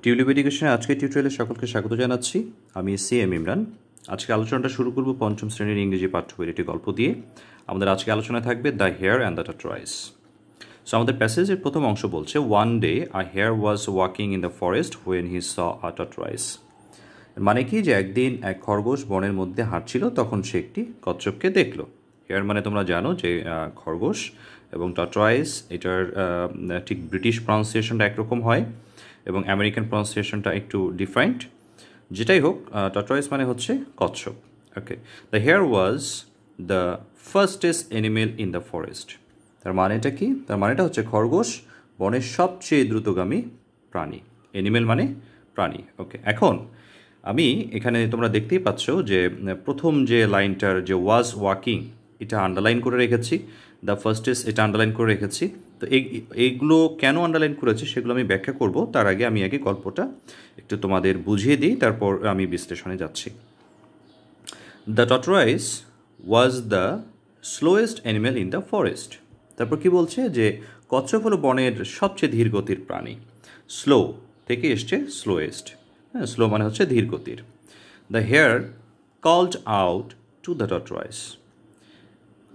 Tulip এডুকেশনের আজকের টিউটোরিয়ালে সকলকে স্বাগত জানাচ্ছি। আমি সিএম ইমরান। আজকে আলোচনাটা শুরু করব পঞ্চম শ্রেণীর ইংরেজি পাঠ্য বইয়ের একটি গল্প দিয়ে। আমাদের আজকে আলোচনায় থাকবে the hare and the tortoise. So আমাদের প্যাসেজের প্রথম অংশ বলছে, one day a hare was walking in the forest when he saw a tortoise. মানে কি, যে একদিন এক খরগোশ বনের মধ্যে হাঁটছিল, তখন সে একটি কচ্ছপকে দেখলো। হেয়ার মানে তোমরা জানো যে খরগোশ, এবং টর্টয়েস এটার ঠিক ব্রিটিশ প্রনাউন্সিয়েশনটা একরকম হয় এবং আমেরিকান প্রনাউন্সিয়েশনটা একটু ডিফারেন্ট। যেটাই হোক, টর্টয়েস মানে হচ্ছে কচ্ছপ। Okay, the hare was the fastest animal in the forest. তার মানেটা কি? তার মানেটা হচ্ছে খরগোশ বনের সবচেয়ে দ্রুতগামী প্রাণী। অ্যানিমেল মানে প্রাণী। ওকে, এখন আমি এখানে তোমরা দেখতেই পাচ্ছ যে প্রথম যে লাইনটার যে ওয়াজ ওয়াকিং, এটা আন্ডারলাইন করে রেখেছি। দ্য ফার্স্টেস্ট এটা আন্ডারলাইন করে রেখেছি। তো এইগুলো কেন আন্ডারলাইন করেছি সেগুলো আমি ব্যাখ্যা করব। তার আগে আমি আগে গল্পটা একটু তোমাদের বুঝিয়ে দিই, তারপর আমি বিশ্লেষণে যাচ্ছি। The tortoise was the slowest animal in the forest. তারপর কি বলছে, যে কচ্ছপ হলো বনের সবচেয়ে ধীর গতির প্রাণী। স্লো থেকে এসছে স্লোয়েস্ট। হ্যাঁ, স্লো মানে হচ্ছে ধীর গতির। The hare called out to the tortoise.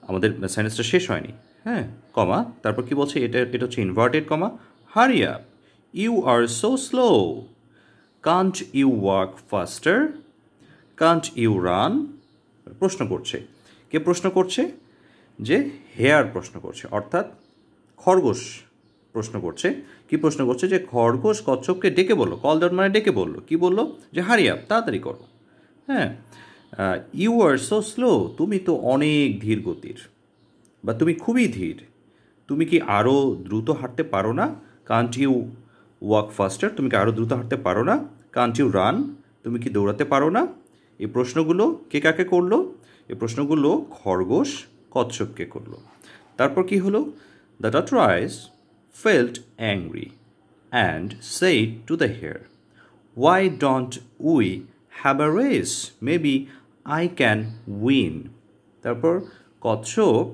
আমাদের সেন্টেন্সটা শেষ হয়নি, হ্যাঁ, কমা, তারপর কি বলছে, এটা হচ্ছে inverted comma. Hurry up, you are so slow, can't you walk faster, can't you run. প্রশ্ন করছে, কে প্রশ্ন করছে? যে হেয়ার প্রশ্ন করছে, অর্থাৎ খরগোশ প্রশ্ন করছে। কি প্রশ্ন করছে? যে খরগোশ কচ্ছপকে ডেকে বললো, কল আউট মানে ডেকে বললো, কি বললো? যে হারি আপ, তাড়াতাড়ি করো। হ্যাঁ, ইউ আর সো স্লো, তুমি তো অনেক ধীর গতির, বা তুমি খুবই ধীর, তুমি কি আরও দ্রুত হাঁটতে পারো না? কান্ট ইউ ওয়াক ফাস্টার, তুমি কি আরও দ্রুত হাঁটতে পারো না? কান্ট ইউ রান, তুমি কি দৌড়াতে পারো না? এই প্রশ্নগুলো কে কাকে করলো? এই প্রশ্নগুলো খরগোশ কচ্ছপকে করলো। তারপর কি হলো? The tortoise felt angry and said to the hare, why don't we have a race? Maybe I can win. তারপর কচ্ছপ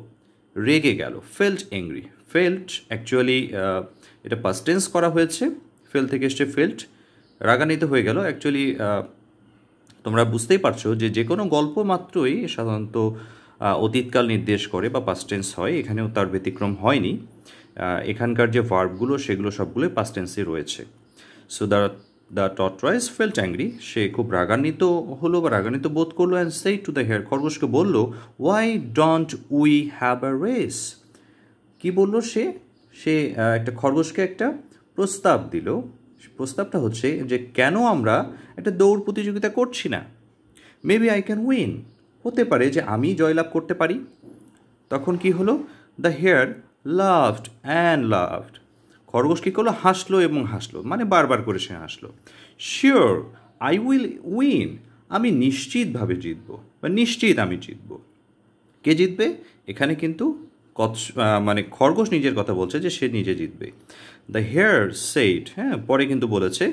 রেগে গেল। ফেল্ট অ্যাংরি, ফেল্ট অ্যাকচুয়ালি এটা পাস্ট টেন্স করা হয়েছে, ফেল থেকে এসছে ফেল্ট, রাগান্বিত হয়ে গেল। অ্যাকচুয়ালি তোমরা বুঝতেই পারছো যে যে কোনো গল্প মাত্রই সাধারণত অতীতকাল নির্দেশ করে বা পাস্ট টেন্স হয়, এখানেও তার ব্যতিক্রম হয়নি। এখানকার যে ভার্বগুলো সেগুলো সবগুলোই পাস্ট টেন্সে রয়েছে। So the tortoise felt angry, সে খুব রাগান্বিত হলো বা রাগান্বিত বোধ করলো। অ্যান্ড সেই টু দ্য হেয়ার, খরগোশকে বলল, why don't we have a race. কি বললো সে? সে একটা খরগোশকে একটা প্রস্তাব দিল। প্রস্তাবটা হচ্ছে যে কেন আমরা একটা দৌড় প্রতিযোগিতা করছি না? মেবি আই ক্যান উইন, হতে পারে যে আমি জয়লাভ করতে পারি। তখন কি হলো? The hare laughed and laughed, খরগোশ কী করলো? হাসলো এবং হাসলো, মানে বারবার করে সে হাসলো। শিওর আই উইল উইন, আমি নিশ্চিতভাবে জিতব, বা নিশ্চিত আমি জিতব। কে জিতবে? এখানে কিন্তু মানে খরগোশ নিজের কথা বলছে যে সে নিজে জিতবে। দ্য হেয়ার সেইড, হ্যাঁ, পরে কিন্তু বলেছে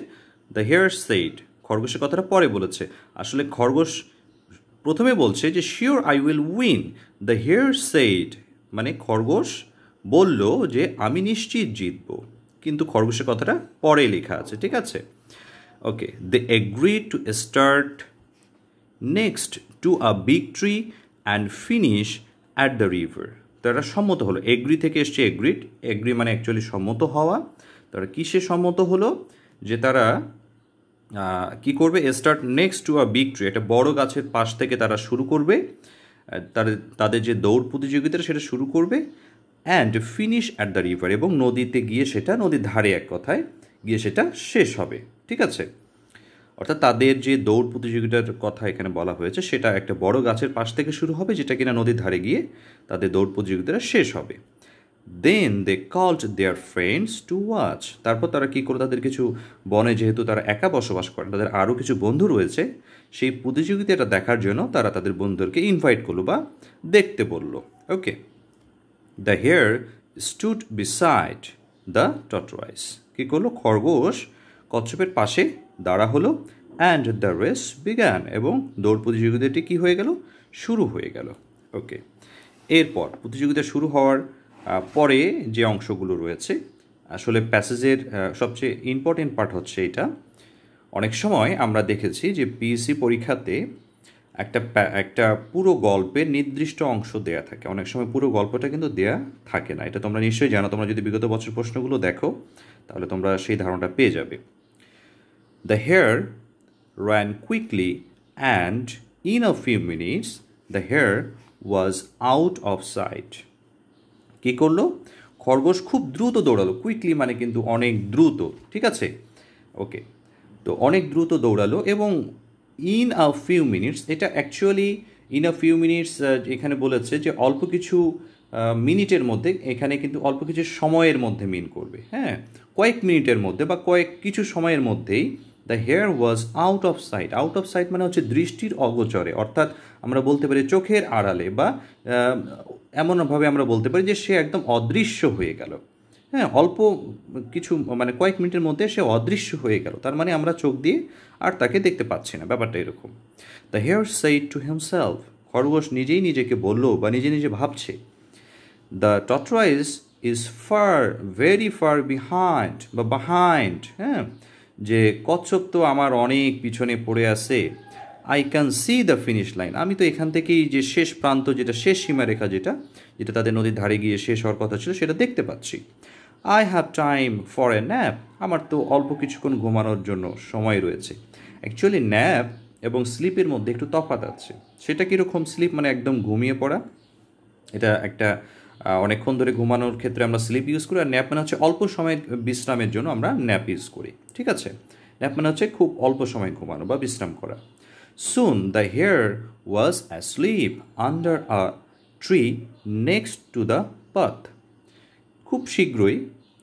দ্য হেয়ার সেইড, খরগোশের কথাটা পরে বলেছে। আসলে খরগোশ প্রথমে বলছে যে sure I will win, the hare said মানে খরগোশ বলল যে আমি নিশ্চিত জিতব, কিন্তু খরগোশের কথাটা পরে লেখা আছে, ঠিক আছে? Okay, they agreed to start next to a big tree and finish at the river. তারা সম্মত হলো। এগ্রি থেকে এসছে এগ্রিড, এগ্রি মানে অ্যাকচুয়ালি সম্মত হওয়া। তারা কিসে সম্মত হলো? যে তারা কি করবে? Start next to a big tree, একটা বড় গাছের পাশ থেকে তারা শুরু করবে তাদের যে দৌড় প্রতিযোগিতা সেটা শুরু করবে। And finish at the river, এবং নদীতে গিয়ে সেটা, নদীর ধারে এক কথায় গিয়ে সেটা শেষ হবে, ঠিক আছে? অর্থাৎ তাদের যে দৌড় প্রতিযোগিতার কথা এখানে বলা হয়েছে সেটা একটা বড় গাছের পাশ থেকে শুরু হবে, যেটা কিনা নদীর ধারে গিয়ে তাদের দৌড় প্রতিযোগিতাটা শেষ হবে। Then they called their friends to watch, তারপর তারা কী করলো? তাদের কিছু বনে, যেহেতু তারা একা বসবাস করে, তাদের আরও কিছু বন্ধু রয়েছে, সেই প্রতিযোগিতাটা দেখার জন্য তারা তাদের বন্ধুদেরকে ইনভাইট করলো বা দেখতে বলল। Okay, the hare stood beside the tortoise, কী করলো? খরগোশ কচ্ছপের পাশে দাঁড়া হলো। অ্যান্ড দ্য রেস বিগ্যান, এবং দৌড় প্রতিযোগিতাটি কী হয়ে গেল? শুরু হয়ে গেল। ওকে, এরপর প্রতিযোগিতা শুরু হওয়ার পরে যে অংশগুলো রয়েছে, আসলে প্যাসেজের সবচেয়ে ইম্পর্টেন্ট পার্ট হচ্ছে এটা, অনেক সময় আমরা দেখেছি যে পিএসসি পরীক্ষাতে একটা পুরো গল্পের নির্দিষ্ট অংশ দেয়া থাকে, অনেক সময় পুরো গল্পটা কিন্তু দেয়া থাকে না। এটা তোমরা নিশ্চয়ই জানো, তোমরা যদি বিগত বছর প্রশ্নগুলো দেখো তাহলে তোমরা সেই ধারণাটা পেয়ে যাবে। The hare ran quickly and in a few minutes the hare was out of sight. কী করলো? খরগোশ খুব দ্রুত দৌড়ালো। কুইকলি মানে কিন্তু অনেক দ্রুত, ঠিক আছে? ওকে, তো অনেক দ্রুত দৌড়ালো এবং ইন আ ফিউ মিনিটস, এটা actually in a few minutes এখানে বলেছে যে অল্প কিছু মিনিটের মধ্যে, এখানে কিন্তু অল্প কিছু সময়ের মধ্যে মিন করবে, হ্যাঁ, কয়েক মিনিটের মধ্যে বা কিছু সময়ের মধ্যেই the hare was out of sight. Out of sight মানে হচ্ছে দৃষ্টির অগোচরে, অর্থাৎ আমরা বলতে পারি চোখের আড়ালে, বা এমনভাবে আমরা বলতে পারি যে সে একদম অদৃশ্য হয়ে গেল। হ্যাঁ, অল্প কিছু মানে কয়েক মিনিটের মধ্যে সে অদৃশ্য হয়ে গেল, তার মানে আমরা চোখ দিয়ে আর তাকে দেখতে পাচ্ছি না, ব্যাপারটা এরকম। The hare said to himself, খরগোশ নিজেই নিজেকে বলল বা নিজে নিজে ভাবছে, the tortoise is far, very far behind বা বাহাইন্ড, হ্যাঁ, যে কচ্ছপ তো আমার অনেক পিছনে পড়ে আছে। I can see the finish line, আমি তো এখান থেকেই যে শেষ প্রান্ত, যেটা শেষ সীমারেখা, যেটা তাদের নদীর ধারে গিয়ে শেষ হওয়ার কথা ছিল, সেটা দেখতে পাচ্ছি। I have time for a nap, আমার তো অল্প কিছুক্ষণ ঘুমানোর জন্য সময় রয়েছে। অ্যাকচুয়ালি ন্যাপ এবং স্লিপের মধ্যে একটু তফাৎ আছে। সেটা কীরকম? স্লিপ মানে একদম ঘুমিয়ে পড়া, এটা একটা অনেকক্ষণ ধরে ঘুমানোর ক্ষেত্রে আমরা স্লিপ ইউজ করি, আর ন্যাপ মানে হচ্ছে অল্প সময়ের বিশ্রামের জন্য আমরা ন্যাপ ইউজ করি, ঠিক আছে? ন্যাপ মানে হচ্ছে খুব অল্প সময় ঘুমানো বা বিশ্রাম করা। Soon the hare was asleep under a tree next to the path, খুব শীঘ্রই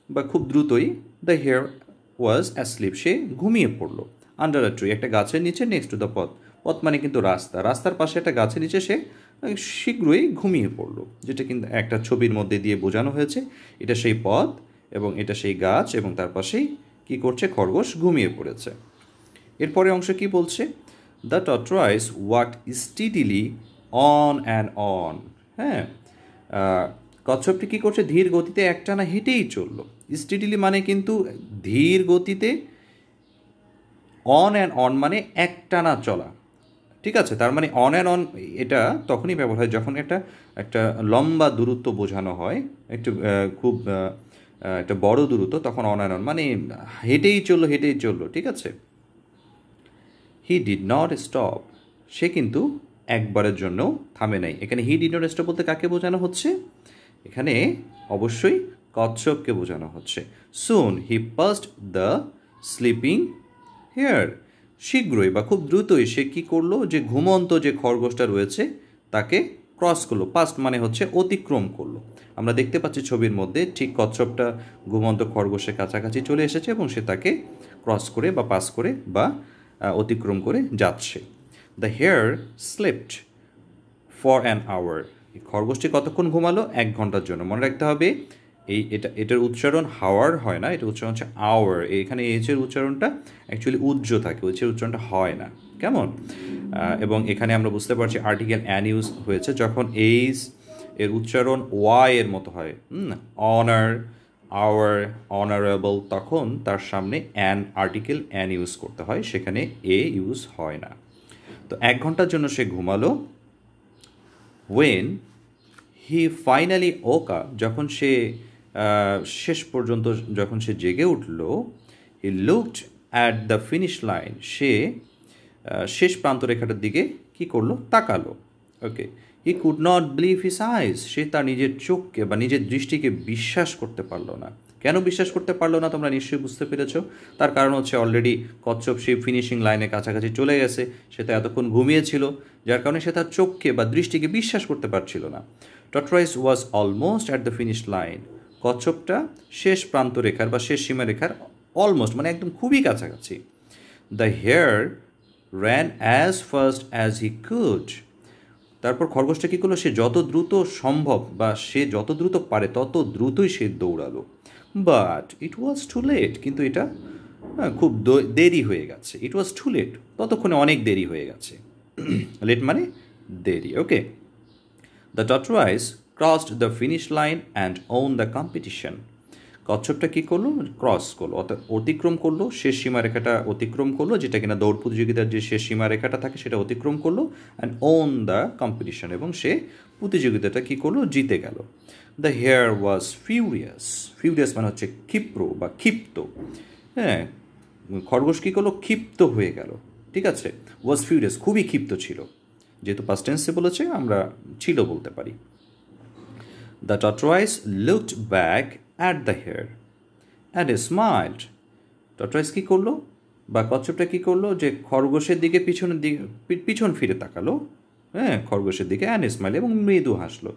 বা খুব দ্রুতই দ্য হেয়ার ওয়াজ অ্যাসলিপ, সে ঘুমিয়ে পড়লো। আন্ডার আ ট্রি, একটা গাছের নিচে, নেক্সট টু দ্য পথ, পথ মানে কিন্তু রাস্তা, রাস্তার পাশে একটা গাছের নিচে সে শীঘ্রই ঘুমিয়ে পড়লো, যেটা কিন্তু একটা ছবির মধ্যে দিয়ে বোঝানো হয়েছে। এটা সেই পথ এবং এটা সেই গাছ, এবং তার পাশেই কী করছে? খরগোশ ঘুমিয়ে পড়েছে। এরপরে অংশ কি বলছে? The tortoise walked steadily on and on, হ্যাঁ, কচ্ছপটি কী করছে? ধীর গতিতে একটানা হেঁটেই চললো। স্টিডিলি মানে কিন্তু ধীর গতিতে, অন অ্যান্ড অন মানে একটানা চলা, ঠিক আছে? তার মানে অন অ্যান্ড অন এটা তখনই ব্যবহার হয় যখন একটা লম্বা দূরত্ব বোঝানো হয়, একটু খুব একটা বড় দূরত্ব, তখন অন অ্যান্ড অন মানে হেঁটেই চললো, ঠিক আছে? হি ডিড নট স্টপ, সে কিন্তু একবারের জন্য থামে নাই। এখানে হি ডিড নট স্টপ বলতে কাকে বোঝানো হচ্ছে? এখানে অবশ্যই কচ্ছপকে বোঝানো হচ্ছে। সুন হি পাস্ট দ্য স্লিপিং হেয়ার, শীঘ্রই বা খুব দ্রুতই সে কী করলো? যে ঘুমন্ত যে খরগোশটা রয়েছে তাকে ক্রস করলো। পাস্ট মানে হচ্ছে অতিক্রম করলো। আমরা দেখতে পাচ্ছি ছবির মধ্যে ঠিক কচ্ছপটা ঘুমন্ত খরগোশের কাছাকাছি চলে এসেছে এবং সে তাকে ক্রস করে বা পাস করে বা অতিক্রম করে যাচ্ছে। The hare slept for an hour, এই খরগোশটি কতক্ষণ ঘুমালো? 1 ঘন্টার জন্য। মনে রাখতে হবে এটার উচ্চারণ হাওয়ার হয় না, এটা উচ্চারণ হচ্ছে আওয়ার। এখানে এইচের উচ্চারণটা অ্যাকচুয়ালি উজ্জ্ব থাকে, এইচের উচ্চারণটা হয় না, কেমন? এবং এখানে আমরা বুঝতে পারছি আর্টিকেল অ্যান ইউজ হয়েছে যখন এইচ এর উচ্চারণ ওয়াই এর মতো হয়, অনার, আওয়ার, অনারেবল, তখন তার সামনে অ্যান, আর্টিকেল অ্যান ইউজ করতে হয়, সেখানে এ ইউজ হয় না। তো 1 ঘন্টার জন্য সে ঘুমালো। ওয়েন হি ফাইনালি ওকা, যখন সে শেষ পর্যন্ত যখন সে জেগে উঠল, he looked at the finish line, সে শেষ প্রান্তরেখাটার দিকে কী করলো? তাকালো। Okay, he could not believe his eyes, সে তার নিজের চোখকে বা নিজের দৃষ্টিকে বিশ্বাস করতে পারলো না। কেন বিশ্বাস করতে পারলো না তোমরা নিশ্চয়ই বুঝতে পেরেছো। তার কারণ হচ্ছে অলরেডি কচ্ছপ সেই ফিনিশিং লাইনের কাছাকাছি চলে গেছে, সে তো এতক্ষণ ঘুমিয়েছিল, যার কারণে সে তার চোখকে বা দৃষ্টিকে বিশ্বাস করতে পারছিল না। Tortoise was almost at the finish line, কচ্ছপটা শেষ প্রান্তরেখার বা শেষ সীমারেখার অলমোস্ট মানে একদম খুবই কাছাকাছি। The hare ran as fast as he could, তারপর খরগোশটা কী করলো? সে যত দ্রুত সম্ভব বা সে যত দ্রুত পারে তত দ্রুতই সে দৌড়ালো। But it was too late, কিন্তু এটা খুব দেরি হয়ে গেছে। ইট ওয়াজ টু লেট, ততক্ষণে অনেক দেরি হয়ে গেছে। লেট মানে দেরি, okay. The tortoise crossed the finish line and won the competition, কচ্ছপটা কী করলো, ক্রস করলো, অর্থাৎ অতিক্রম করলো, শেষ সীমারেখাটা অতিক্রম করলো, যেটা কিনা দৌড় প্রতিযোগিতার যে শেষ সীমারেখাটা থাকে সেটা অতিক্রম করলো, অ্যান্ড ওন দ্য কম্পিটিশন, এবং সে প্রতিযোগিতাটা কী করলো, জিতে গেল। The hare was furious, furious মানে হচ্ছে ক্ষিপ্র বা ক্ষিপ্ত, হ্যাঁ, খরগোশ কী করলো, ক্ষিপ্ত হয়ে গেল, ঠিক আছে। ওয়াজ ফিউরিয়াস খুবই ক্ষিপ্ত ছিল, যেহেতু পাস্ট টেন্সে বলেছে আমরা ছিল বলতে পারি। The tortoise looked back at the hare and smiled. Tortoise কী করলো বা কচ্ছপটা কী করলো, যে খরগোশের দিকে পিছন ফিরে তাকালো, হ্যাঁ, খরগোশের দিকে, অ্যান্ড স্মাইল, এবং মৃদু হাসলো।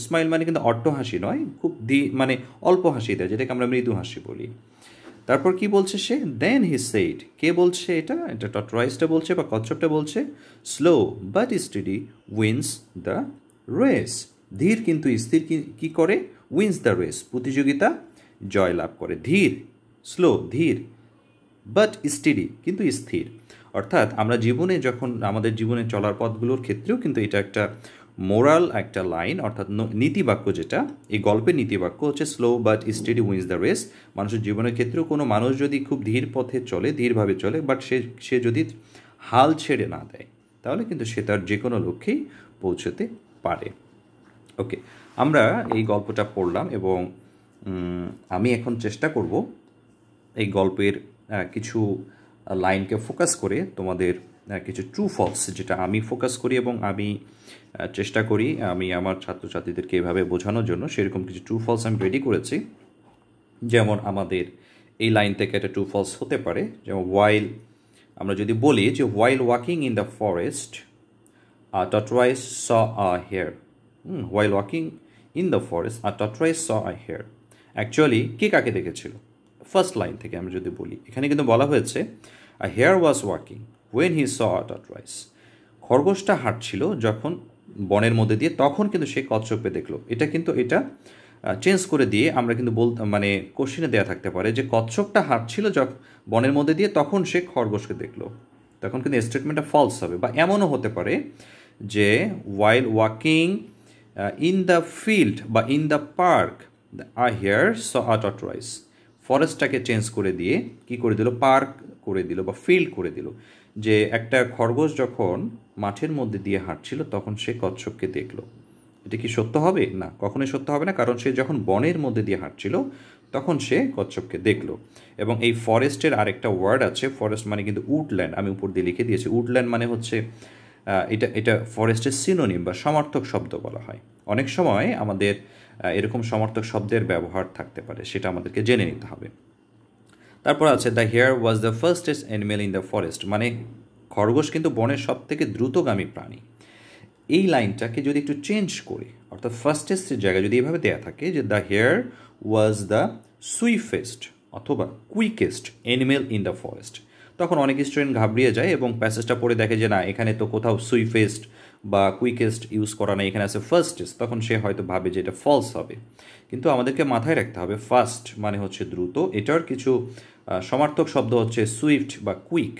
স্মাইল মানে কিন্তু অট্ট হাসি নয়, খুব মানে অল্প হাসি দেয়, যেটাকে আমরা মৃদু হাসি বলি। তারপর কি বলছে সে, দেন হি সেইড, কে বলছে এটা, এটা টর্টয়েসটা বলছে বা কচ্ছপটা বলছে, slow but steady wins the race, ধীর কিন্তু স্থির কি করে, উইন্স দ্য রেস, প্রতিযোগিতা জয় লাভ করে। ধীর, স্লো ধীর, বাট স্টেডি কিন্তু স্থির। অর্থাৎ আমরা জীবনে যখন আমাদের জীবনে চলার পথগুলোর ক্ষেত্রেও কিন্তু এটা একটা মোরাল একটা লাইন, অর্থাৎ নীতিবাক্য, যেটা এই গল্পের নীতিবাক্য হচ্ছে slow but steady wins the race. মানুষের জীবনের ক্ষেত্রেও কোনো মানুষ যদি খুব ধীর পথে চলে, ধীরভাবে চলে, বাট সে যদি হাল ছেড়ে না দেয়, তাহলে কিন্তু সে তার যে কোনো লক্ষ্যেই পৌঁছতে পারে। ওকে, আমরা এই গল্পটা পড়লাম এবং আমি এখন চেষ্টা করব এই গল্পের কিছু লাইনকে ফোকাস করে তোমাদের কিছু ট্রু ফলস, যেটা আমি ফোকাস করি এবং আমি চেষ্টা করি আমি আমার ছাত্রছাত্রীদেরকে এভাবে বোঝানোর জন্য, সেরকম কিছু ট্রু ফলস আমি রেডি করেছি। যেমন আমাদের এই লাইন থেকে একটা ট্রু ফলস হতে পারে, যেমন আমরা যদি বলি যে while walking in the forest a tortoise saw a hare. While walking in the forest, a tortoise saw a hare. Actually কে কাকে দেখেছিল, ফার্স্ট লাইন থেকে আমরা যদি বলি, এখানে কিন্তু বলা হয়েছে a hare was walking when he saw a tortoise. খরগোশটা হাঁটছিল যখন বনের মধ্যে দিয়ে, তখন কিন্তু সে কচ্ছপকে দেখলো। এটা চেঞ্জ করে দিয়ে আমরা কিন্তু মানে কোশ্চেনে দেওয়া থাকতে পারে যে কচ্ছপটা হাঁটছিল বনের মধ্যে দিয়ে, তখন সে খরগোশকে দেখলো, তখন কিন্তু স্টেটমেন্টটা ফলস হবে। বা এমনও হতে পারে যে while walking in the field বা in the park a hare saw a tortoise, ফরেস্টটাকে চেঞ্জ করে দিয়ে কি করে দিল, পার্ক করে দিল বা ফিল্ড করে দিল, যে একটা খরগোশ যখন মাঠের মধ্যে দিয়ে হাঁটছিল তখন সে কচ্ছপকে দেখলো। এটা কি সত্য হবে? না, কখনোই সত্য হবে না, কারণ সে যখন বনের মধ্যে দিয়ে হাঁটছিল তখন সে কচ্ছপকে দেখলো। এবং এই ফরেস্টের আরেকটা ওয়ার্ড আছে, ফরেস্ট মানে কিন্তু উডল্যান্ড, আমি উপর দিয়ে লিখে দিয়েছি। উডল্যান্ড মানে হচ্ছে এটা ফরেস্টের সিনোনিম বা সমার্থক শব্দ বলা হয়। অনেক সময় আমাদের এরকম সমার্থক শব্দের ব্যবহার থাকতে পারে, সেটা আমাদেরকে জেনে নিতে হবে। তারপর আছে the hare was the fastest animal in the forest, মানে খরগোশ কিন্তু বনের সব থেকে দ্রুতগামী প্রাণী। এই লাইনটাকে যদি একটু চেঞ্জ করি, অর্থাৎ ফার্স্টেস্টের জায়গায় যদি এভাবে দেওয়া থাকে যে দ্য হেয়ার ওয়াজ দ্য সুইফেস্ট অথবা quickest animal in the forest, তখন অনেক স্টুডেন্ট ঘাবড়িয়ে যায় এবং প্যাসেজটা পড়ে দেখে যে না, এখানে তো কোথাও সুইফেস্ট বা কুইকেস্ট ইউজ করা নেই, এখানে আছে ফার্স্টেস্ট, তখন সে হয়তো ভাবে যে এটা ফলস হবে। কিন্তু আমাদেরকে মাথায় রাখতে হবে ফাস্ট মানে হচ্ছে দ্রুত, এটার কিছু সমার্থক শব্দ হচ্ছে সুইফট বা কুইক,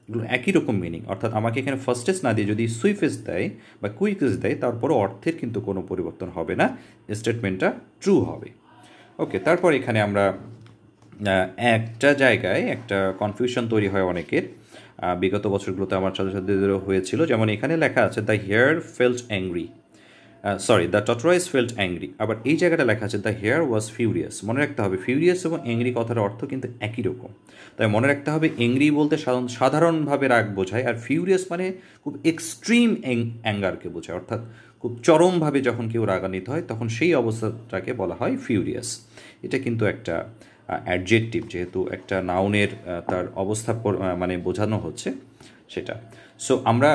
এগুলো একই রকম মিনিং। অর্থাৎ আমাকে এখানে ফার্স্টেস্ট না দিয়ে যদি সুইফেস্ট দেয় বা কুইকেস্ট দেয়, তারপরও অর্থের কিন্তু কোনো পরিবর্তন হবে না, স্টেটমেন্টটা ট্রু হবে। ওকে, তারপর এখানে আমরা একটা জায়গায় একটা কনফিউশন তৈরি হয় অনেকের, বিগত বছরগুলোতে আমার ছাত্রছাত্রীদেরও হয়েছিল। যেমন এখানে লেখা আছে the hare felt angry, the tortoise felt angry, আবার এই জায়গাটা লেখা আছে দ্য হেয়ার ওয়াজ ফিউরিয়াস। মনে রাখতে হবে ফিউরিয়াস এবং অ্যাংরি কথার অর্থ কিন্তু একই রকম, তাই মনে রাখতে হবে অ্যাংরি বলতে সাধারণভাবে রাগ বোঝায়, আর ফিউরিয়াস মানে খুব এক্সট্রিম অ্যাঙ্গারকে বোঝায়, অর্থাৎ খুব চরমভাবে যখন কেউ রাগান্বিত হয় তখন সেই অবস্থাটাকে বলা হয় ফিউরিয়াস। এটা কিন্তু একটা অ্যাডজেক্টিভ, যেহেতু একটা নাউনের তার অবস্থা মানে বোঝানো হচ্ছে সেটা। সো আমরা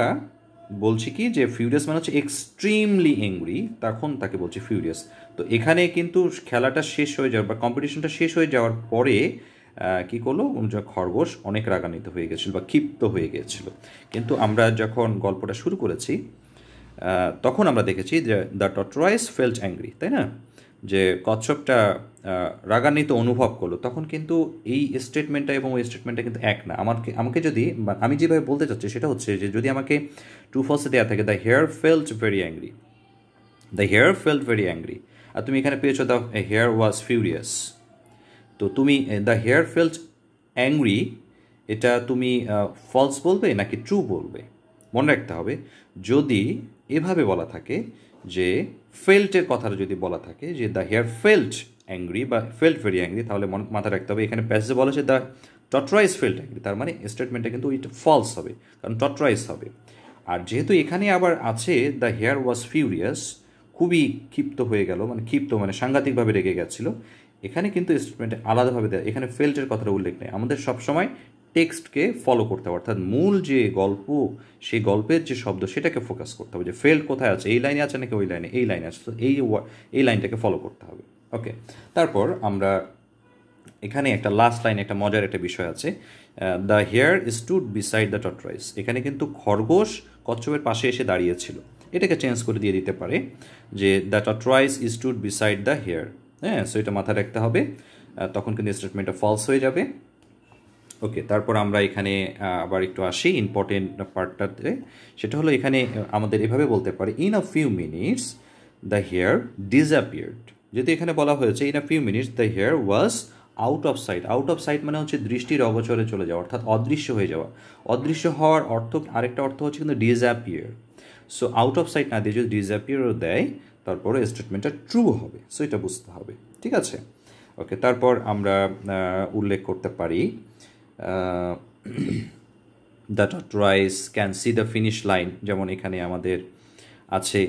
বলছি কি যে ফিউরিয়াস মানে হচ্ছে এক্সট্রিমলি অ্যাংরি, তখন তাকে বলছি ফিউরিয়াস। তো এখানে কিন্তু খেলাটা শেষ হয়ে যাওয়ার বা কম্পিটিশনটা শেষ হয়ে যাওয়ার পরে কী করলো, খরগোশ অনেক রাগান্বিত হয়ে গেছিলো বা ক্ষিপ্ত হয়ে গিয়েছিল। কিন্তু আমরা যখন গল্পটা শুরু করেছি তখন আমরা দেখেছি যে দ্য টর্টয়েস ফেল্ট অ্যাংরি, তাই না, যে কচ্ছপটা রাগান্বিত অনুভব করলো, তখন কিন্তু এই স্টেটমেন্টটা এবং ওই স্টেটমেন্টটা কিন্তু এক না। আমাকে যদি আমি যেভাবে বলতে চাচ্ছি সেটা হচ্ছে যে যদি আমাকে ট্রু ফলসে দেওয়া থাকে the hare felt very angry, the hare felt very angry, আর তুমি এখানে পেয়েছো দ্য হেয়ার ওয়াজ ফিউরিয়াস, তো তুমি দ্য হেয়ার ফেল্ট অ্যাংরি এটা তুমি ফলস বলবে নাকি ট্রু বলবে? মনে রাখতে হবে যদি এভাবে বলা থাকে যে ফেল্টের কথাটা যদি বলা থাকে যে দ্য হেয়ার ফেল্ট অ্যাংরি বা ফেল্ট ভেরি অ্যাংরি, তাহলে মাথায় রাখতে হবে এখানে প্যাসেজে বলা হচ্ছে দ্য টটরাইজ ফেল্ট অ্যাংরি, তার মানে স্টেটমেন্টটা কিন্তু ওইটা ফলস হবে, কারণ টটরাইজ হবে। আর যেহেতু এখানে আবার আছে দ্য হেয়ার ওয়াজ ফিউরিয়াস, খুবই ক্ষিপ্ত হয়ে গেল, মানে ক্ষিপ্ত মানে সাংঘাতিকভাবে রেগে গেছিলো, এখানে কিন্তু স্টেটমেন্টে আলাদাভাবে দেয়, এখানে ফেল্টের কথাটা উল্লেখ নেই। আমাদের সবসময় টেক্সটকে ফলো করতে হবে, অর্থাৎ মূল যে গল্প সেই গল্পের যে শব্দ সেটাকে ফোকাস করতে হবে, যে ফেল্ট কোথায় আছে, এই লাইনে আছে নাকি ওই লাইনে, এই লাইনে আছে, তো এই লাইনটাকে ফলো করতে হবে। ওকে, তারপর আমরা এখানে একটা লাস্ট লাইন, একটা মজার একটা বিষয় আছে, the hare stood beside the tortoise, এখানে কিন্তু খরগোশ কচ্ছপের পাশে এসে দাঁড়িয়েছিল, এটাকে চেঞ্জ করে দিয়ে দিতে পারে যে the tortoise stood beside the hare. হ্যাঁ, সো এটা মাথায় রাখতে হবে, তখন কিন্তু স্টেটমেন্টটা ফলস হয়ে যাবে। ওকে, তারপর আমরা এখানে আবার একটু আসি ইম্পর্টেন্ট পার্টটাতে, সেটা হলো এখানে আমাদের এভাবে বলতে পারি in a few minutes the hare disappeared. যেহেতু এখানে বলা হয়েছে in a few minutes the hare was out of sight, out of sight মানে হচ্ছে দৃষ্টির অগোচরে চলে যাওয়া, অর্থাৎ অদৃশ্য হয়ে যাওয়া। অদৃশ্য হওয়ার অর্থ আরেকটা অর্থ হচ্ছে কিন্তু disappear. So out of site না দিয়ে যদি ডিসঅ্যাপিয়ারও দেয় তারপরে স্টেটমেন্টটা ট্রু হবে, সো এটা বুঝতে হবে। ঠিক আছে, ওকে, তারপর আমরা উল্লেখ করতে পারি the টটরাইজ can see the finish line, যেমন এখানে আমাদের আছে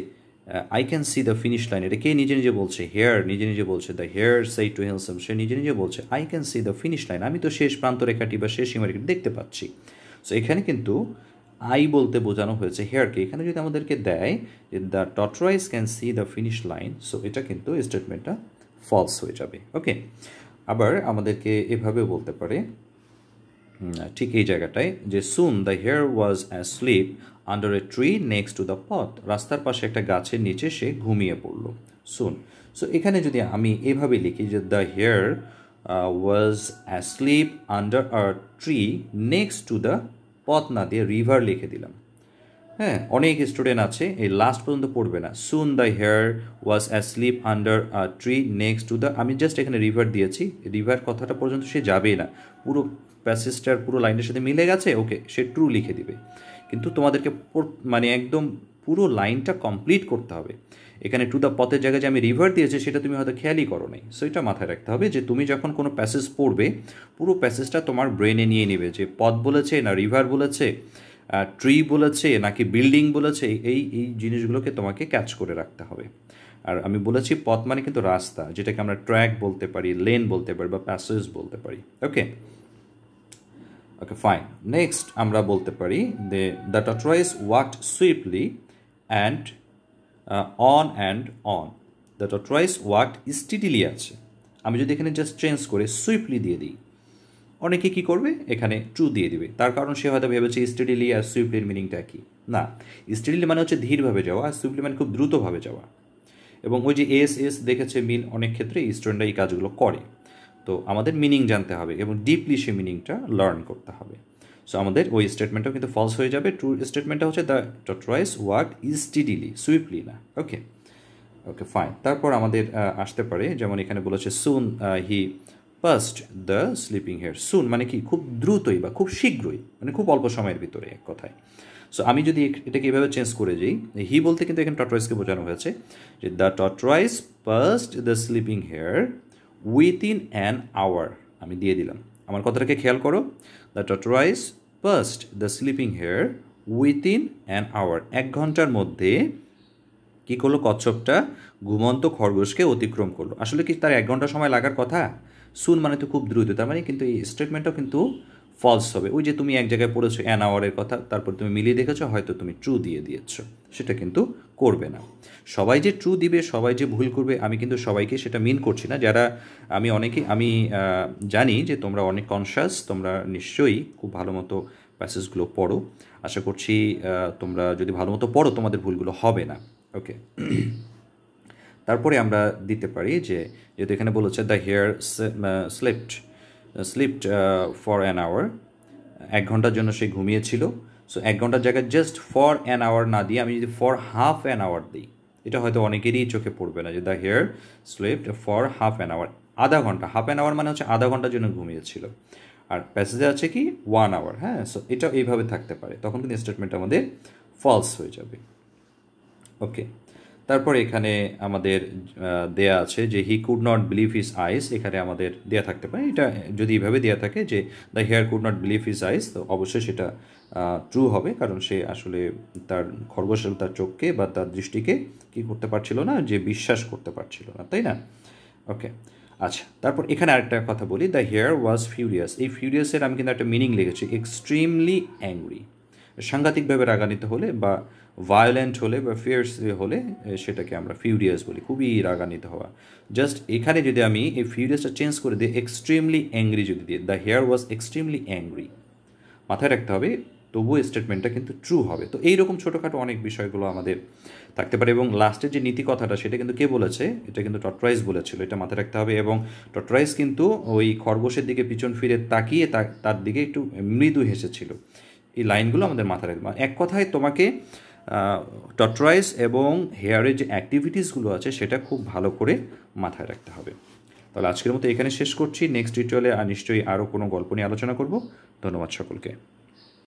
I can see the finish line, এটা কে নিজে নিজে বলছে? হেয়ার নিজে নিজে বলছে, দ্য হেয়ার সেই টু হিমসেলফ, সে নিজে নিজে বলছে I can see the finish line, আমি তো শেষ প্রান্তরেখাটি বা শেষ সীমারেখাটি দেখতে পাচ্ছি। সো এখানে কিন্তু আই বলতে বোঝানো হয়েছে হেয়ারকে, এখানে যদি আমাদেরকে দেয় যে the টটরাইজ can see the finish line, so এটা কিন্তু স্টেটমেন্টটা ফলস হয়ে যাবে। ওকে, আবার আমাদেরকে এভাবে বলতে পারে ঠিক এই জায়গাটায় যে soon the hare was asleep under a tree next to the path, রাস্তার পাশে একটা গাছের নিচে সে ঘুমিয়ে পড়লো, সুন। সো এখানে যদি আমি এভাবে লিখি যে the hare was asleep under a tree next to the path না দিয়ে রিভার লিখে দিলাম। হ্যাঁ, অনেক স্টুডেন্ট আছে এই লাস্ট পর্যন্ত পড়বে না, soon the hare was asleep under a tree next to the, আমি জাস্ট এখানে রিভার দিয়েছি, রিভার কথাটা পর্যন্ত সে যাবেই না, পুরো প্যাসেজটার পুরো লাইনের সাথে মিলে গেছে, ওকে, সে ট্রু লিখে দিবে। কিন্তু তোমাদেরকে মানে একদম পুরো লাইনটা কমপ্লিট করতে হবে। এখানে টু দ্য পথের জায়গায় যে আমি রিভার দিয়েছি সেটা তুমি হয়তো খেয়ালই করো নাই। সো এটা মাথায় রাখতে হবে যে তুমি যখন কোনো প্যাসেজ পড়বে পুরো প্যাসেজটা তোমার ব্রেনে নিয়ে নেবে, যে পথ বলেছে না রিভার বলেছে, ট্রি বলেছে নাকি বিল্ডিং বলেছে, এই এই জিনিসগুলোকে তোমাকে ক্যাচ করে রাখতে হবে। আর আমি বলেছি পথ মানে কিন্তু রাস্তা, যেটাকে আমরা ট্র্যাক বলতে পারি, লেন বলতে পারি বা প্যাসেজ বলতে পারি। ওকে, ওকে, ফাইন। নেক্সট আমরা বলতে পারি the টটরাইজ walked swiftly and on and on, the টটরাইজ walked steadily আছে, আমি যদি এখানে জাস্ট চেঞ্জ করে সুইফটলি দিয়ে দিই, অনেকে কী করবে এখানে ট্রু দিয়ে দিবে, তার কারণ সে হয়তো ভেবেছে স্টেডিলি আর সুইফটলির মিনিংটা কি না। স্টেডিলি মানে হচ্ছে ধীরভাবে যাওয়া, আর সুইফটলি মানে খুব দ্রুতভাবে যাওয়া। এবং ওই যে এস এস দেখেছে মিল, অনেক ক্ষেত্রে স্টুডেন্টরা এই কাজগুলো করে। তো আমাদের মিনিং জানতে হবে এবং ডিপলি সে মিনিংটা লার্ন করতে হবে। সো আমাদের ওই স্টেটমেন্টটাও কিন্তু ফলস হয়ে যাবে। ট্রু স্টেটমেন্টটা হচ্ছে দ্য টটরাইজ ওয়াকড স্টিডিলি, সুইফটলি না। ওকে, ওকে, ফাইন। তারপর আমাদের আসতে পারে যেমন এখানে বলেছে সুন হি পাস্ট দ্য স্লিপিং হেয়ার, সুন মানে কি খুব দ্রুতই বা খুব শীঘ্রই, মানে খুব অল্প সময়ের ভিতরে এক কথায়। সো আমি যদি এটাকে এভাবে চেঞ্জ করে যাই, হি বলতে কিন্তু এখানে টটরাইজকে বোঝানো হয়েছে যে the tortoise passed the sleeping hare within an hour, আমি দিয়ে দিলাম। আমার কথাটাকে খেয়াল করো, the tortoise passed the sleeping hare within an hour, 1 ঘন্টার মধ্যে কী করলো কচ্ছপটা ঘুমন্ত খরগোশকে অতিক্রম করলো। আসলে কি তার 1 ঘন্টা সময় লাগার কথা? সুন মানে তো খুব দ্রুত, তার মানে কিন্তু এই স্টেটমেন্টটাও কিন্তু ফলস হবে। ওই যে তুমি এক জায়গায় পড়েছো অ্যান আওয়ারের কথা, তারপর তুমি মিলিয়ে দেখেছো, হয়তো তুমি ট্রু দিয়ে দিয়েছো, সেটা কিন্তু করবে না। সবাই যে ট্রু দিবে, সবাই যে ভুল করবে, আমি কিন্তু সবাইকে সেটা মিন করছি না। যারা আমি জানি যে তোমরা অনেক কনশাস, তোমরা নিশ্চয়ই খুব ভালো মতো প্যাসেজগুলো পড়ো। আশা করছি তোমরা যদি ভালো মতো পড়ো তোমাদের ভুলগুলো হবে না। ওকে, তারপরে আমরা দিতে পারি যে যেহেতু এখানে বলেছে the hare slept for an hour, 1 ঘন্টার জন্য সে ঘুমিয়েছিল। সো 1 ঘন্টার জায়গায় জাস্ট ফর অ্যান আওয়ার না দিয়ে আমি যদি ফর হাফ অ্যান আওয়ার দিই, এটা হয়তো অনেকেরই চোখে পড়বে না যে the hare slept for half an hour, আধা ঘন্টা, হাফ অ্যান আওয়ার মানে হচ্ছে আধা ঘন্টার জন্য ঘুমিয়েছিল। আর প্যাসেজে আছে কি 1 আওয়ার, হ্যাঁ। সো এটা এইভাবে থাকতে পারে, তখন কিন্তু স্টেটমেন্ট আমাদের ফলস হয়ে যাবে। ওকে, তারপরে এখানে আমাদের দেয়া আছে যে হি কুড নট বিলিভ হিজ আইস, এখানে আমাদের দেয়া থাকতে পারে। এটা যদি এইভাবে দেয়া থাকে যে the hare could not believe his eyes, তো অবশ্যই সেটা ট্রু হবে, কারণ সে আসলে তার খরগোশ তার চোখকে বা তার দৃষ্টিকে কী করতে পারছিল না, যে বিশ্বাস করতে পারছিল না, তাই না? ওকে, আচ্ছা, তারপর এখানে আরেকটা কথা বলি, দ্য হেয়ার ওয়াজ ফিউরিয়াস। এই ফিউরিয়াসের আমি কিন্তু একটা মিনিং লিখেছি, এক্সট্রিমলি অ্যাংরি। সাংঘাতিকভাবে রাগান্বিত হলে বা ভায়োলেন্ট হলে বা ফিয়ার্স হলে সেটাকে আমরা ফিউরিয়াস বলি, খুবই রাগান্বিত হওয়া। জাস্ট এখানে যদি আমি এই ফিউরিয়াসটা চেঞ্জ করে দিই, এক্সট্রিমলি অ্যাংরি যদি দিই, the hare was extremely angry, মাথায় রাখতে হবে, তবুও স্টেটমেন্টটা কিন্তু ট্রু হবে। তো এইরকম ছোটোখাটো অনেক বিষয়গুলো আমাদের থাকতে পারে। এবং লাস্টের যে নীতি কথাটা, সেটা কিন্তু কে বলেছে? এটা কিন্তু টটরাইস বলেছিল, এটা মাথায় রাখতে হবে। এবং টটরাইস কিন্তু ওই খরগোশের দিকে পিছন ফিরে তাকিয়ে তার দিকে একটু মৃদু হেসেছিল। এই লাইনগুলো আমাদের মাথায় রাখবে। এক কথায় তোমাকে টটরাইস এবং হেয়ারের যে অ্যাক্টিভিটিসগুলো আছে সেটা খুব ভালো করে মাথায় রাখতে হবে। তাহলে আজকের মতো এখানে শেষ করছি। নেক্সট টিউটোরিয়ালে নিশ্চয়ই আরও কোনো গল্প নিয়ে আলোচনা করব। ধন্যবাদ সকলকে।